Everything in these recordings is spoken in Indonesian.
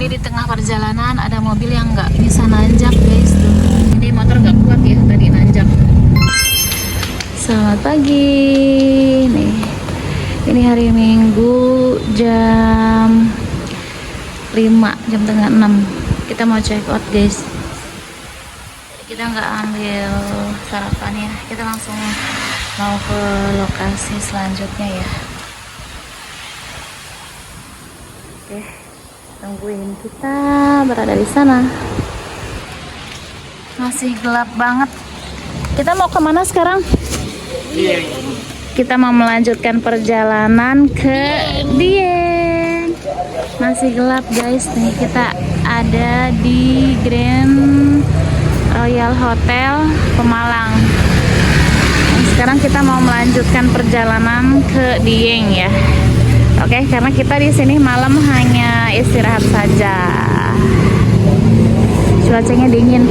Ini di tengah perjalanan ada mobil yang nggak bisa nanjak guys tuh. Ini motor nggak kuat ya tadi nanjak. Selamat pagi nih. Ini hari Minggu jam 5, jam tengah 6. Kita mau check out guys. Kita nggak ambil sarapan ya. Kita langsung mau ke lokasi selanjutnya ya. Oke. Tungguin kita berada di sana. Masih gelap banget. Kita mau kemana sekarang? Kita mau melanjutkan perjalanan ke Dieng. Masih gelap guys. Nih kita ada di Grand Royal Hotel Pemalang. Sekarang kita mau melanjutkan perjalanan ke Dieng ya. Oke, karena kita di sini malam hanya istirahat saja. Cuacanya dingin.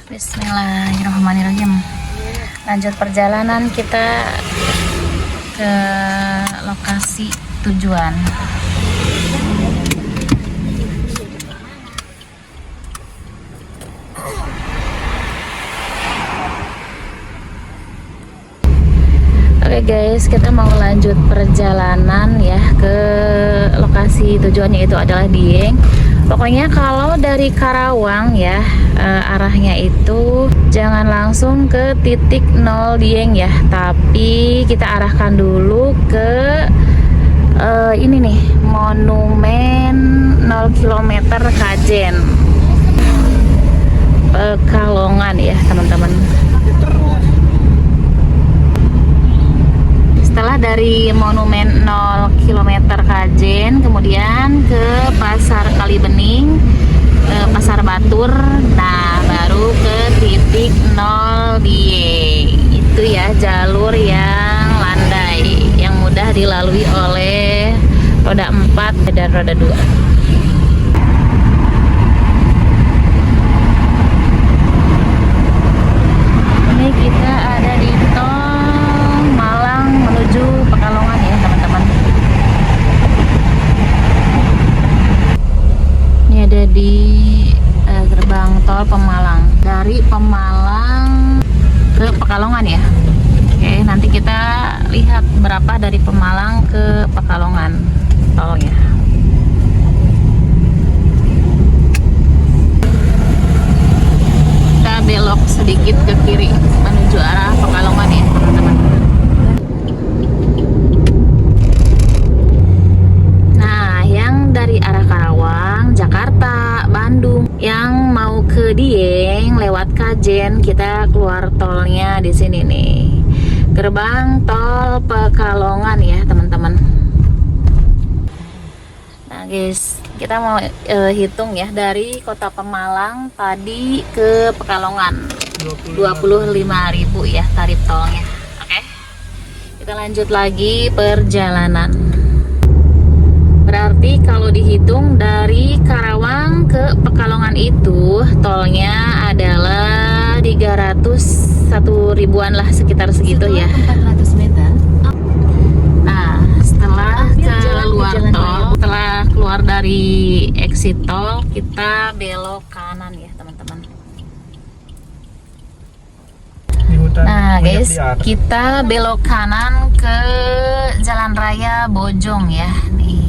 Bismillahirrahmanirrahim. Lanjut perjalanan kita ke lokasi tujuan. Oke guys, kita mau lanjut perjalanan ya ke lokasi tujuannya, itu adalah Dieng. Pokoknya kalau dari Karawang ya, arahnya itu jangan langsung ke titik 0 Dieng ya, tapi kita arahkan dulu ke ini nih, monumen 0 km Kajen Pekalongan ya teman-teman. Setelah dari monumen 0 km Kajen, kemudian ke Pasar Kalibening, ke Pasar Batur, nah baru ke titik 0 Dieng. Itu ya jalur yang landai, yang mudah dilalui oleh roda 4 dan roda 2. Ini kita ada di tol Malang menuju Pekalongan ya teman-teman. Ini ada di gerbang tol Pemalang. Dari Pemalang ke Pekalongan ya. Oke, nanti kita lihat berapa dari Pemalang ke Pekalongan tolnya. Kita belok sedikit ke kiri menuju arah Pekalongan ya teman-teman. Nah, yang dari arah Karawang, Jakarta, Bandung, yang mau ke Dieng lewat Kajen, kita keluar tolnya di sini nih. Gerbang tol Pekalongan ya teman-teman. Nah guys, kita mau hitung ya dari kota Pemalang tadi ke Pekalongan. 25.000 ya tarif tolnya. Oke. Kita lanjut lagi perjalanan. Berarti kalau dihitung dari Karawang ke Pekalongan itu tolnya adalah 301 ribuan lah, sekitar segitu ya. 400 meter. Nah, setelah keluar tol, setelah keluar dari exit tol, kita belok kanan ya teman-teman. Nah guys, kita belok kanan ke Jalan Raya Bojong ya, nih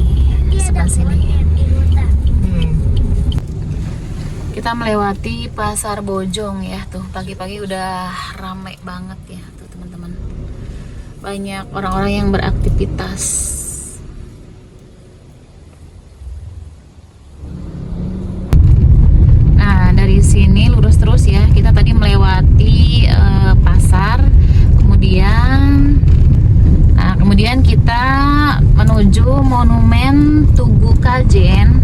di sebelah sini. Kita melewati Pasar Bojong ya, tuh pagi-pagi udah ramai banget ya tuh teman-teman. Banyak orang-orang yang beraktivitas. Nah dari sini lurus terus ya, kita tadi melewati pasar, kemudian kita menuju monumen Tugu Kajen.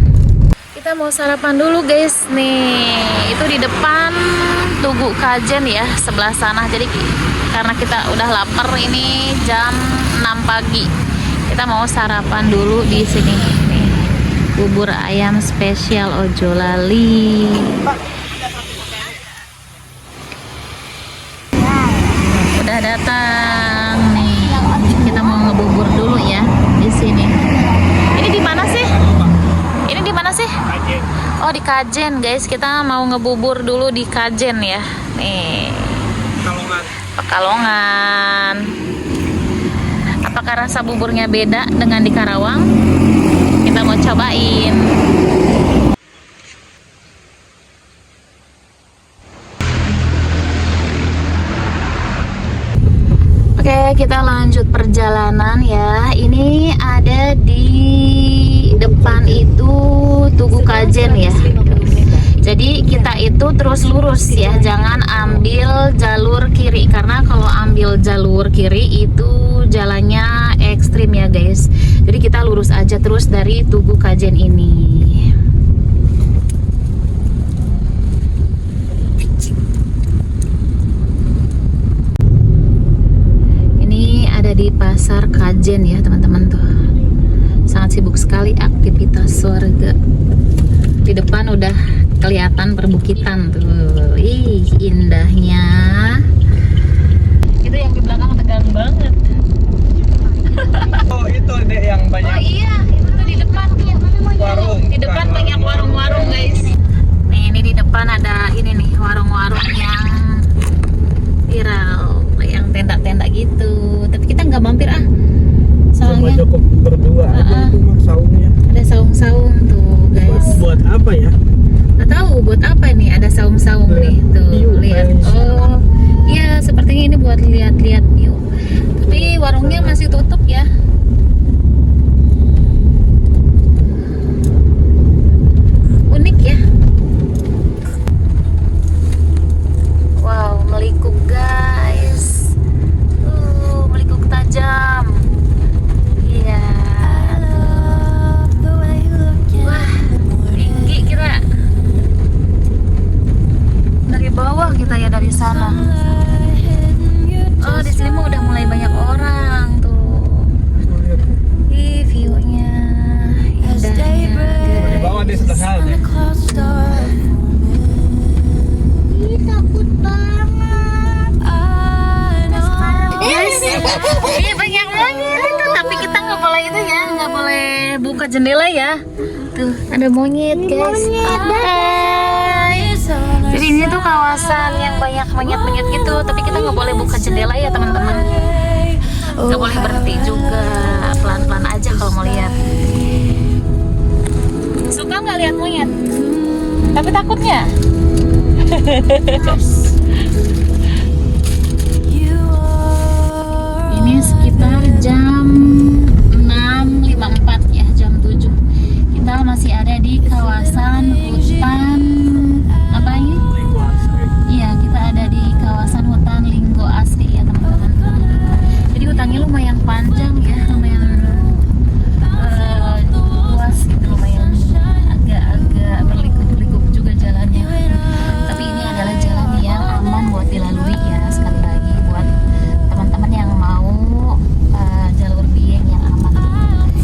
Kita mau sarapan dulu guys nih, itu di depan Tugu Kajen ya, sebelah sana. Jadi karena kita udah lapar, ini jam 6 pagi, kita mau sarapan dulu di sini nih. Bubur ayam spesial Ojolali. datang nih. Kita mau ngebubur dulu ya di sini. Ini di mana sih? Ini di mana sih? Oh, di Kajen, guys. Kita mau ngebubur dulu di Kajen ya. Nih. Pekalongan. Apakah rasa buburnya beda dengan di Karawang? Kita mau cobain. Oke, kita lanjut perjalanan ya. Ini ada di depan itu Tugu Kajen ya. Jadi kita itu terus lurus ya, jangan ambil jalur kiri, karena kalau ambil jalur kiri itu jalannya ekstrim ya guys. Jadi kita lurus aja terus dari Tugu Kajen ini. Di pasar Kajen ya teman-teman tuh, sangat sibuk sekali aktivitas warga. Di depan udah kelihatan perbukitan tuh, ih indahnya. Itu yang di belakang tegang banget. Oh itu deh yang banyak. Oh iya, itu tuh di depan tuh warung. Di depan banyak warung-warung guys. Nih ini di depan ada ini nih warung-warung yang viral, yang tenda-tenda gitu. Tapi kita nggak mampir soalnya cukup berdua aja itu mah saungnya. Ada saung-saung tuh guys. Buat apa ya? Nggak tahu buat apa nih, ada saung-saung nih tuh. Lihat, oh iya sepertinya ini buat lihat-lihat view. Tapi warungnya masih tutup ya. Unik ya. Wow, melikuk guys. Melikuk tajam. Iya. Wah, tinggi kita. Dari bawah kita ya, dari sana. Oh, di sini mah udah mulai banyak orang tuh. Ih, view-nya indahnya. Di bawah di sebelah sana deh. Ih, takut banget. Yes. Iya banyak banget itu, tapi kita nggak boleh itu ya, nggak boleh buka jendela ya. Tuh ada monyet guys. Hai. Jadi ini tuh kawasan yang banyak monyet-monyet gitu, tapi kita nggak boleh buka jendela ya teman-teman. Nggak boleh berhenti juga, pelan-pelan aja kalau mau lihat. Suka nggak lihat monyet? Tapi takutnya. Ini sekitar jam 6.54 ya, jam 7. Kita masih ada di kawasan hutan apa ini? Iya, kita ada di kawasan hutan Linggo Asri ya teman-teman. Jadi hutannya lumayan panjang ya, lumayan luas gitu, lumayan agak-agak berliku-liku juga jalannya. Tapi ini adalah jalan yang aman buat dilalui ya, sekali lagi buat teman-teman yang mau jalur Dieng yang aman.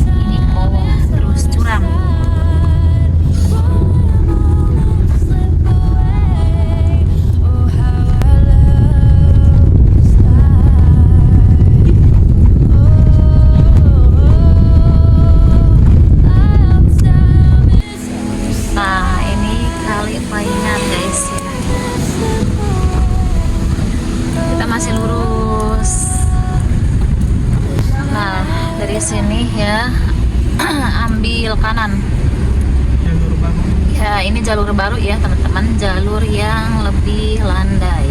Ini ke bawah terus curam. Nah ini kali Paingan guys ya. Kita masih lurus. Nah dari sini ya ambil kanan. Jalur baru. Ya ini jalur baru ya teman-teman, jalur yang lebih landai.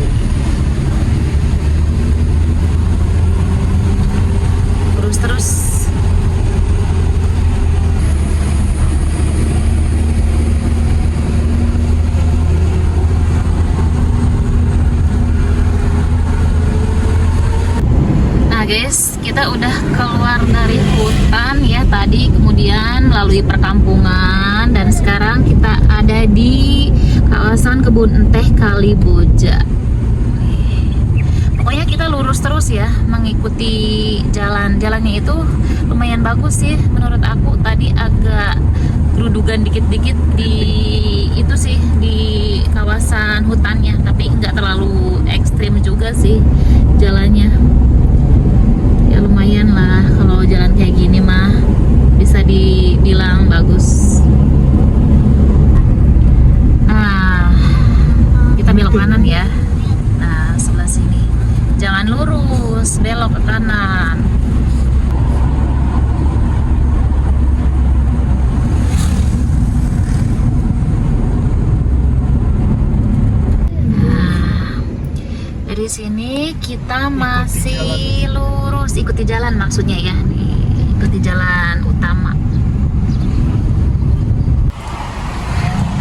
Terus. Nah guys, kita udah keluar dari hutan ya tadi, kemudian melalui perkampungan, dan sekarang kita ada di kawasan kebun teh Kaliboja. Pokoknya kita lurus terus ya, mengikuti jalannya itu lumayan bagus sih menurut aku. Tadi agak gerudugan dikit-dikit di itu sih, di kawasan hutannya, tapi nggak terlalu ekstrim juga sih jalannya. kanan ya. Nah, sebelah sini. Jangan lurus, belok ke kanan. Dari sini kita masih lurus, ikuti jalan maksudnya ya, nih, ikuti jalan utama.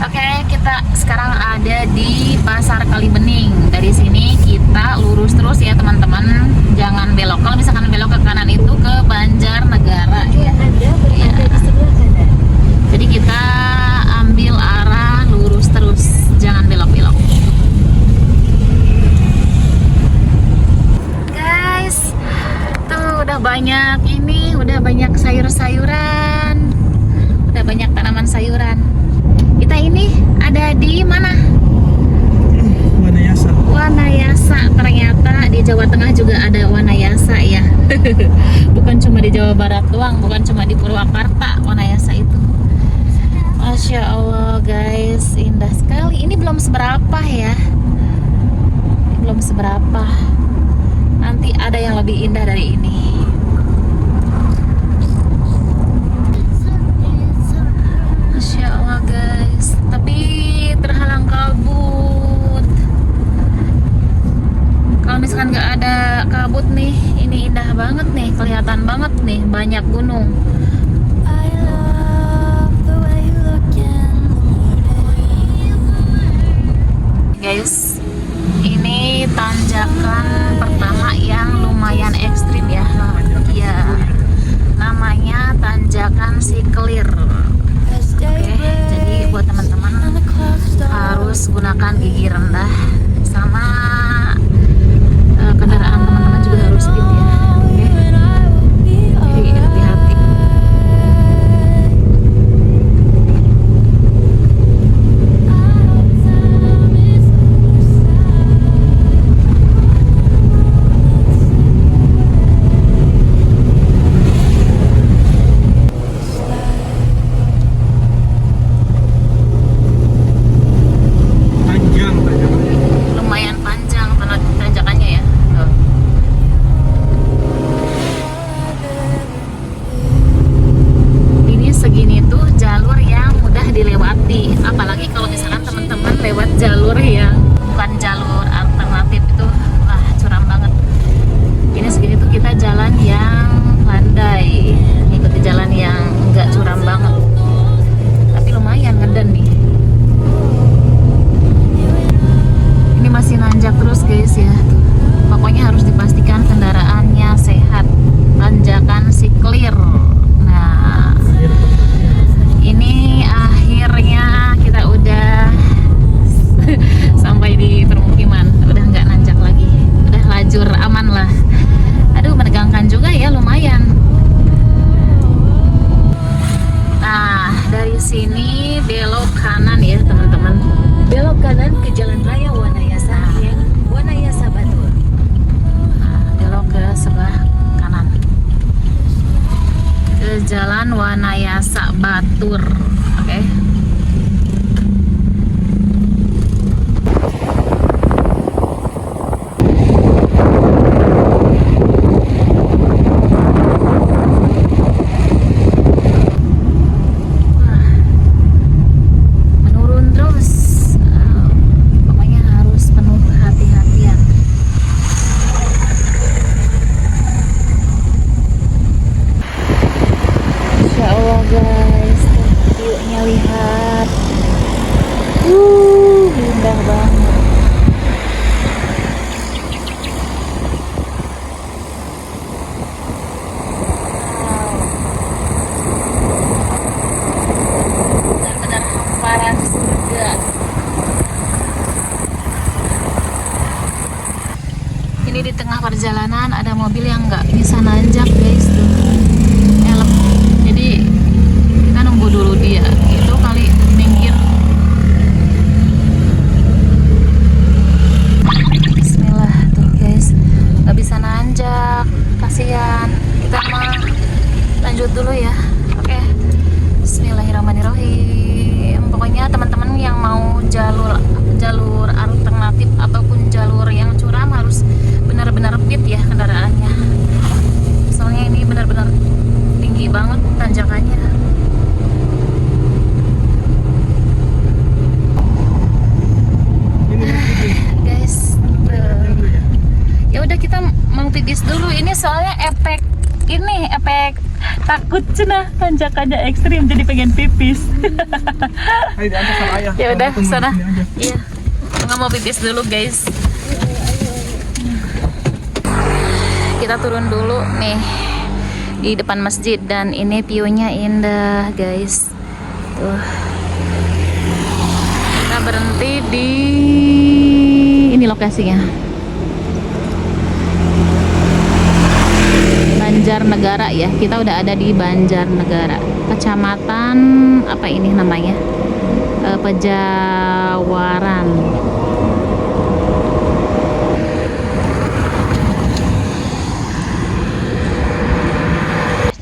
Oke, kita sekarang ada di Pasar Kalibening. Dari sini kita lurus terus ya teman-teman, jangan belok. Kalau misalkan belok ke kanan itu ke Banjarnegara ya. Ya. Jadi kita ambil arah lurus terus, jangan belok-belok. Udah banyak ini, udah banyak sayur-sayuran, udah banyak tanaman sayuran. Kita ini ada di mana? Wanayasa. Wanayasa. Ternyata di Jawa Tengah juga ada Wanayasa ya. Bukan cuma di Jawa Barat doang, bukan cuma di Purwakarta Wanayasa itu. Masya Allah guys, indah sekali. Ini belum seberapa ya, belum seberapa. Nanti ada yang lebih indah dari ini. Masya Allah guys, tapi terhalang kabut. Kalau misalkan nggak ada kabut nih, ini indah banget nih, kelihatan banget nih, banyak gunung. Guys, ini tanjakan pertama yang lumayan ekstrim ya. Ya, namanya tanjakan Siklir. Oke, jadi buat teman-teman harus gunakan gigi rendah, sama kendaraan teman-teman juga harus speed ya. Oke, jadi hati-hati. Lumayan panjang tanjakannya ya. Tuh. Ini segini tuh jalur yang mudah dilewati, apalagi kalau misalkan teman-teman lewat jalur yang bukan jalur alternatif itu, wah curam banget. Ini segini tuh kita jalan yang landai, ikuti jalan yang enggak curam banget, tapi lumayan ngeden nih. Ini masih nanjak terus guys ya. Pokoknya harus dipastikan kendaraannya sehat. Tanjakan Siklir. Nah, ini akhirnya kita udah sampai di permukiman. Udah nggak nanjak lagi. Udah lajur aman lah. Aduh, menegangkan juga ya, lumayan. Nah, dari sini belok kanan ya teman-teman. Belok kanan ke Jalan Raya Wanayasa yang Wanayasa Batur. Nah, belok ke sebelah kanan ke Jalan Wanayasa Batur. Oke. Guys, view-nya lihat, indah banget. Benar-benar hamparan surga. Ini di tengah perjalanan ada mobil yang nggak bisa nanjak guys tuh. Jadi kita nunggu dulu dia itu kali minggir. Bismillah tuh guys, nggak bisa nanjak, kasihan. Kita mah lanjut dulu ya. Oke. Bismillahirrahmanirrahim. Pokoknya teman-teman yang mau jalur alternatif ataupun jalur yang curam harus benar-benar fit ya kendaraannya. Soalnya ini benar-benar tinggi banget tanjakannya. Guys, ya udah kita mau pipis dulu. Ini soalnya efek takut cenah tanjakannya ekstrim jadi pengen pipis. Ayo diantar sama ayah. Ya udah Tunggu di sana. sini aja. Iya. Nggak mau pipis dulu guys. Kita turun dulu nih di depan masjid dan ini view-nya indah guys. Tuh. Kita berhenti di ini lokasinya. Banjarnegara ya. Kita udah ada di Banjarnegara. Kecamatan apa ini namanya? Pejawaran.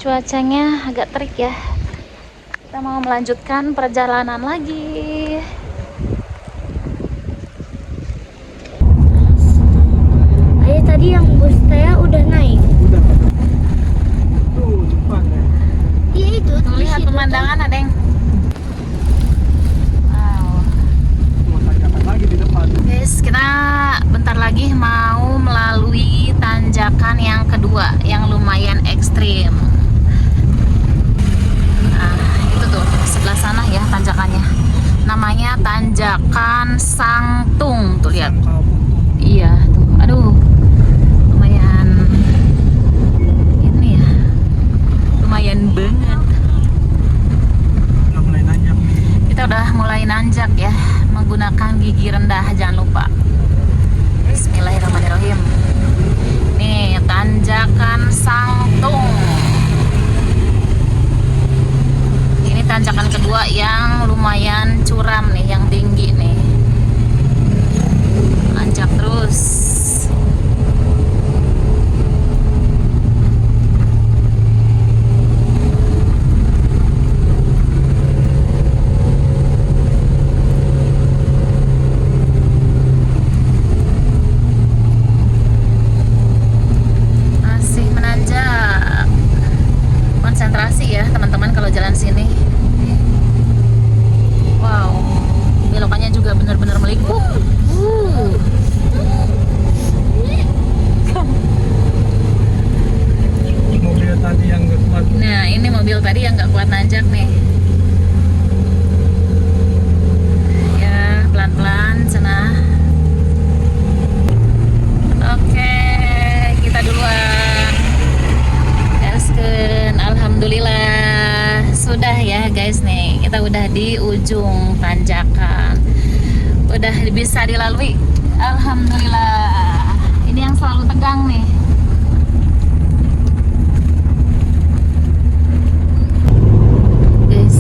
Cuacanya agak terik ya. Kita mau melanjutkan perjalanan lagi. Ayah tadi yang bus saya udah naik. Udah. Tuh depan ya. Iya itu. Tuh, lihat pemandangan Adeng. Wow. Cuma tanjakan lagi di depan. Guys, kita bentar lagi mau melalui tanjakan yang kedua yang lumayan ekstrim. Nah, itu tuh sebelah sana ya tanjakannya. Namanya Tanjakan Sangtung. Tuh lihat. Iya, tuh. Aduh. Lumayan ini ya. Lumayan banget. Udah mulai nanjak nih. Kita udah mulai nanjak ya, menggunakan gigi rendah, jangan lupa. Bismillahirrahmanirrahim. Nih, Tanjakan Sangtung. Ini tanjakan kedua yang lumayan curam nih, yang tinggi nih. Nanjak terus. Masih menanjak. Konsentrasi ya teman-teman kalau jalan sini. Wow, belokannya juga benar-benar melingkup. Mobil tadi yang gak kuat. Nah, ini mobil tadi yang nggak kuat nanjak nih. Ya, pelan-pelan sana. Oke, kita duluan. Gaskeun, alhamdulillah. Sudah ya guys nih, kita udah di ujung tanjakan. Udah bisa dilalui. Alhamdulillah. Ini yang selalu tegang nih. Guys.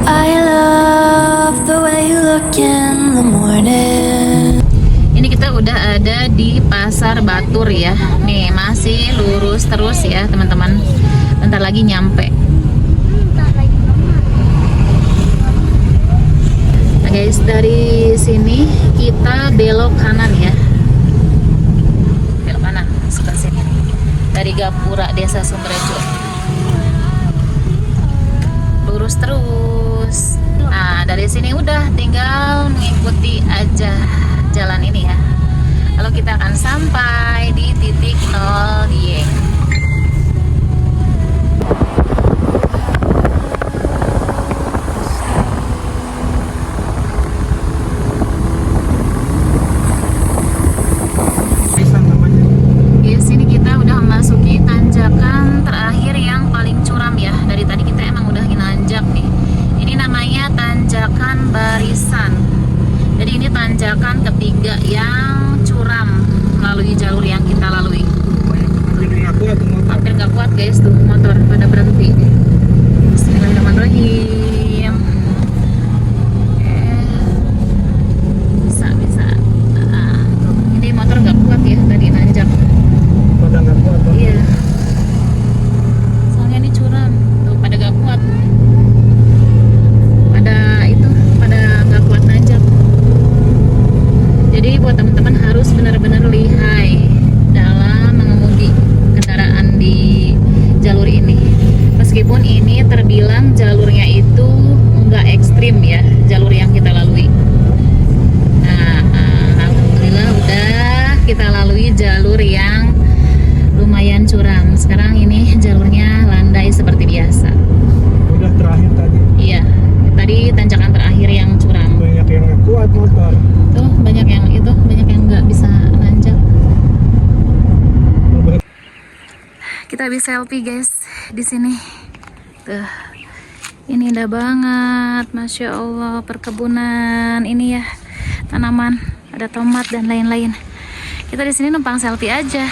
I love the way you look in the morning. Ini kita udah ada di Pasar Batur ya. Nih, masih lurus terus ya, teman-teman. Bentar lagi nyampe. Nah, guys, dari sini kita belok kanan ya. Belok kanan sebelah sini. Dari Gapura Desa Sumberjo. Lurus terus. Nah, dari sini udah tinggal mengikuti aja jalan ini ya. Lalu kita akan sampai di titik nol Dieng. Pisan namanya. Di sini kita udah memasuki tanjakan terakhir yang paling curam ya. Dari tadi kita emang udah nanjak nih. Ini namanya Tanjakan Barisan. Jadi ini tanjakan ketiga yang curam melalui jalur yang kita lalui. Banyak mobil yang ngaku meskipun ini terbilang jalurnya itu nggak ekstrim ya, jalur yang kita lalui. Nah, alhamdulillah udah kita lalui jalur yang lumayan curam. Sekarang ini jalurnya landai seperti biasa. Udah terakhir tadi. Iya, tadi tanjakan terakhir yang curam. Banyak yang nggak kuat motor. Tuh banyak yang nggak bisa nanjak. Kita habis selfie guys di sini. Tuh, ini indah banget, masya Allah, perkebunan ini ya, tanaman, ada tomat dan lain-lain. Kita di sini numpang selfie aja.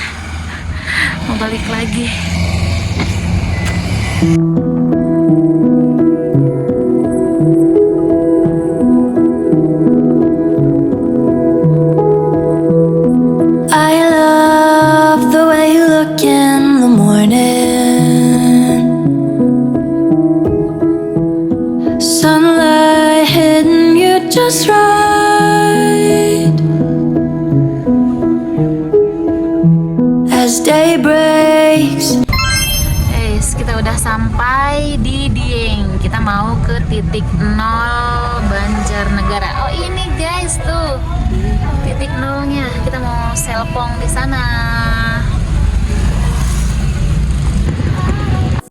Mau balik lagi. I love the way you look in the morning. Sunlight hitting you just right. As day breaks. Guys, kita udah sampai di Dieng. Kita mau ke titik 0 Banjarnegara. Oh ini guys tuh titik nolnya. Kita mau selfong di sana.